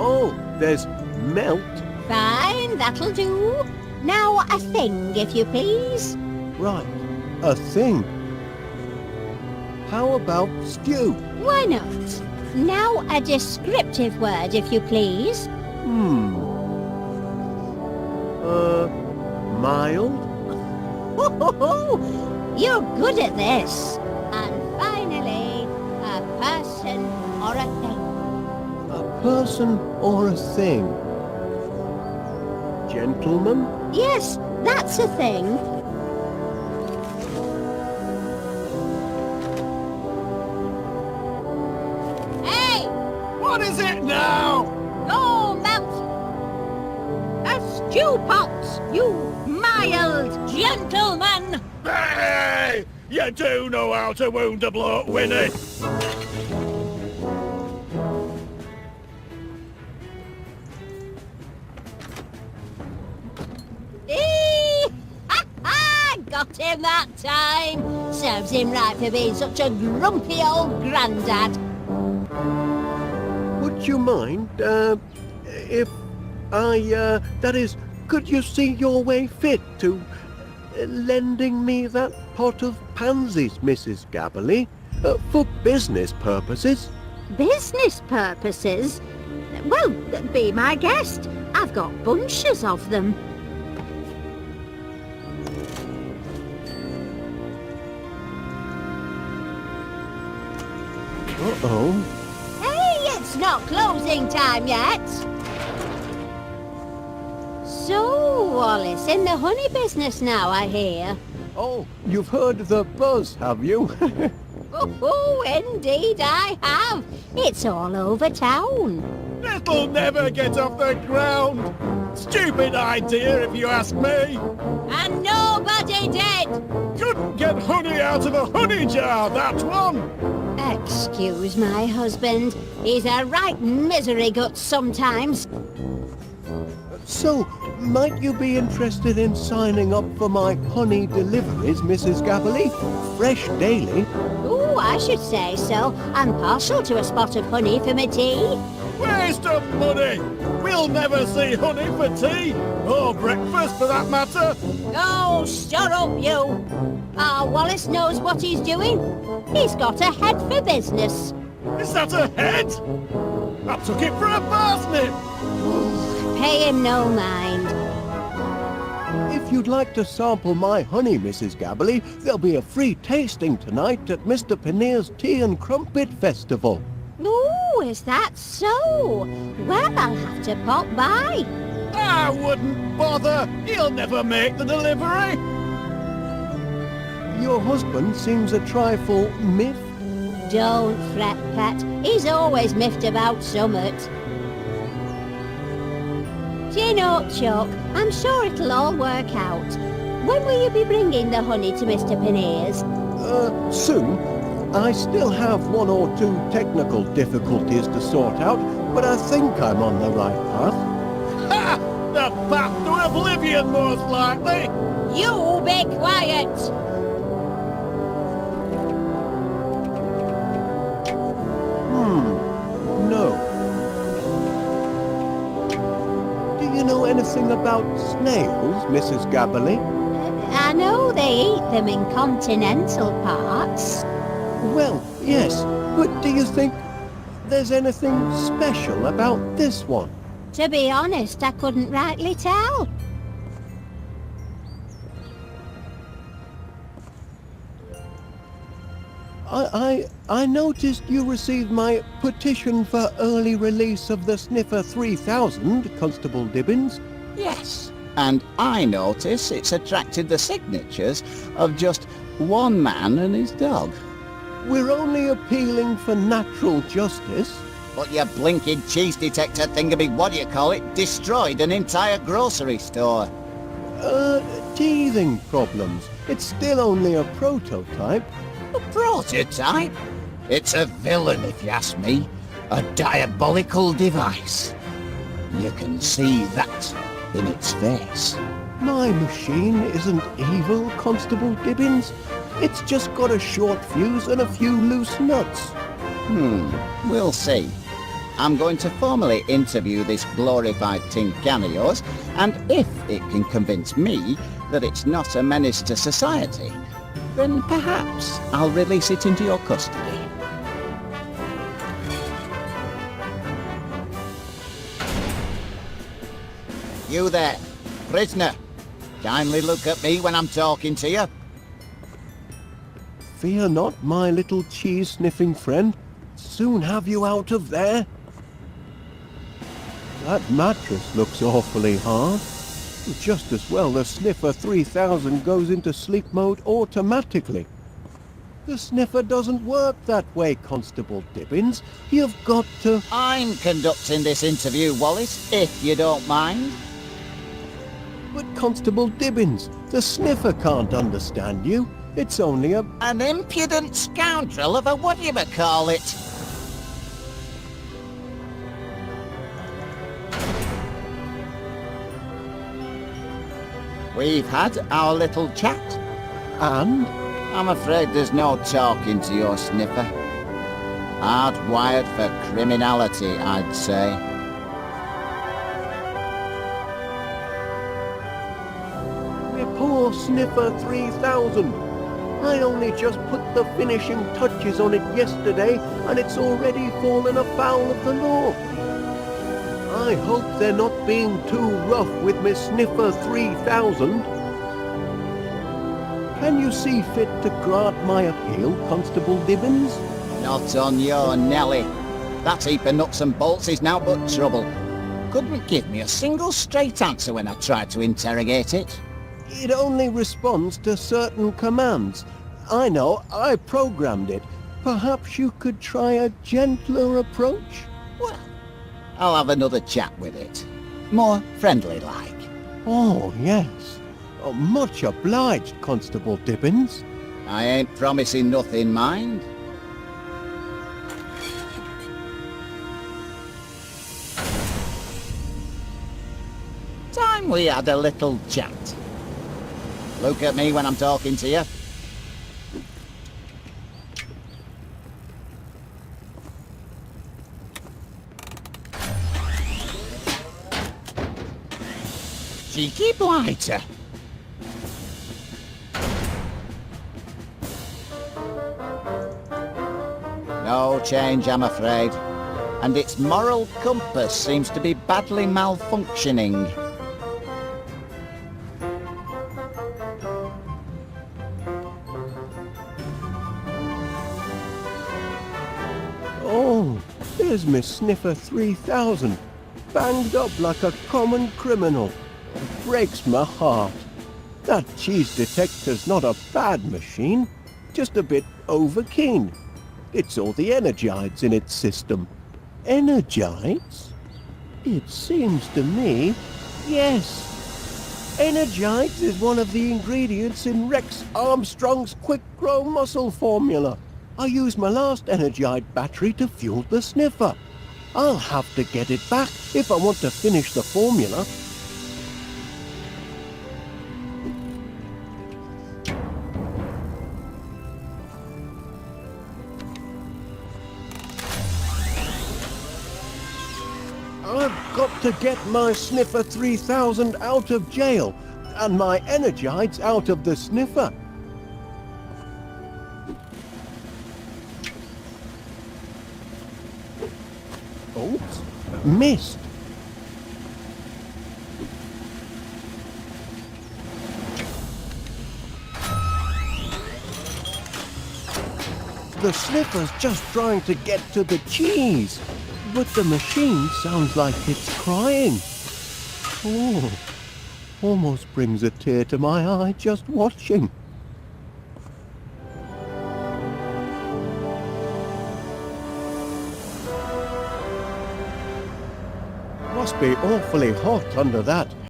Oh, there's melt. Fine, that'll do. Now a thing, if you please. Right, a thing. How about stew? Why not? Now a descriptive word, if you please. Mild? You're good at this. And finally, a person or a thing. A person or a thing? Gentleman? Yes, that's a thing. Hey! What is it now? No melt! A stew pot, you mild gentleman! Hey! You do know how to wound a bloke, Winnie. Ha ha! Got him that time! Serves him right for being such a grumpy old grandad. Would you mind, if that is, could you see your way fit to lending me that pot of pansies, Mrs. Gabberley, for business purposes? Business purposes? Well, be my guest. I've got bunches of them. Uh-oh. Hey, it's not closing time yet. So, Wallace, in the honey business now, I hear. Oh, you've heard the buzz, have you? Oh, indeed I have. It's all over town. This'll never get off the ground. Stupid idea, if you ask me. And nobody did. Couldn't get honey out of a honey jar, that one. Excuse my husband. He's a right misery gut sometimes. So, might you be interested in signing up for my honey deliveries, Mrs. Gabberley? Fresh daily. Oh, I should say so. I'm partial to a spot of honey for my tea. Waste of money. We'll never see honey for tea. Or breakfast, for that matter. Oh, shut up, you! Wallace knows what he's doing. He's got a head for business. Is that a head? I took it for a parsnip. Pay him no mind. If you'd like to sample my honey, Mrs. Gabberley, there'll be a free tasting tonight at Mr. Panneer's Tea and Crumpet Festival. Oh, is that so? Well, I'll have to pop by. I wouldn't bother. He'll never make the delivery. Your husband seems a trifle miffed. Don't fret, pet. He's always miffed about summit. Do you know, Chuck, I'm sure it'll all work out. When will you be bringing the honey to Mr. Panneer's? Soon. I still have one or two technical difficulties to sort out, but I think I'm on the right path. Ha! The path to oblivion, most likely. You be quiet! No. Do you know anything about snails, Mrs. Gabberley? I know they eat them in continental parts. Well, yes, but do you think there's anything special about this one? To be honest, I couldn't rightly tell. I noticed you received my petition for early release of the Sniffer 3000, Constable Dibbins. Yes, and I notice it's attracted the signatures of just one man and his dog. We're only appealing for natural justice. But your blinking cheese detector thingamy, what do you call it, destroyed an entire grocery store. Teething problems. It's still only a prototype. A prototype? It's a villain, if you ask me. A diabolical device. You can see that in its face. My machine isn't evil, Constable Dibbins. It's just got a short fuse and a few loose nuts. We'll see. I'm going to formally interview this glorified tin can of yours, and if it can convince me that it's not a menace to society, then perhaps I'll release it into your custody. You there, prisoner. Kindly look at me when I'm talking to you. Fear not, my little cheese-sniffing friend. Soon have you out of there. That mattress looks awfully hard. Just as well the Sniffer 3000 goes into sleep mode automatically. The Sniffer doesn't work that way, Constable Dibbins. You've got to... I'm conducting this interview, Wallace, if you don't mind. But Constable Dibbins, the Sniffer can't understand you. It's only a... An impudent scoundrel of a what-do-you-call-it. We've had our little chat. And? I'm afraid there's no talking to your Sniffer. Hardwired for criminality, I'd say. My poor Sniffer 3000. I only just put the finishing touches on it yesterday, and it's already fallen afoul of the law. I hope they're not being too rough with Miss Sniffer 3000. Can you see fit to grant my appeal, Constable Dibbins? Not on your Nelly. That heap of nuts and bolts is now but trouble. Couldn't give me a single straight answer when I tried to interrogate it. It only responds to certain commands. I know, I programmed it. Perhaps you could try a gentler approach? Well, I'll have another chat with it. More friendly-like. Oh, yes. Oh, much obliged, Constable Dibbins. I ain't promising nothing, mind. Time we had a little chat. Look at me when I'm talking to you. Cheeky blighter. No change, I'm afraid. And its moral compass seems to be badly malfunctioning. Oh, there's Miss Sniffer 3000, banged up like a common criminal. It breaks my heart. That cheese detector's not a bad machine, just a bit overkeen. It's all the Energides in its system. Energides? It seems to me, yes. Energides is one of the ingredients in Rex Armstrong's quick-grow muscle formula. I used my last Energide battery to fuel the Sniffer. I'll have to get it back if I want to finish the formula. I've got to get my Sniffer 3000 out of jail and my Energides out of the Sniffer. Oops, missed. The Sniffer's just trying to get to the cheese, but the machine sounds like it's crying. Oh, almost brings a tear to my eye just watching. Must be awfully hot under that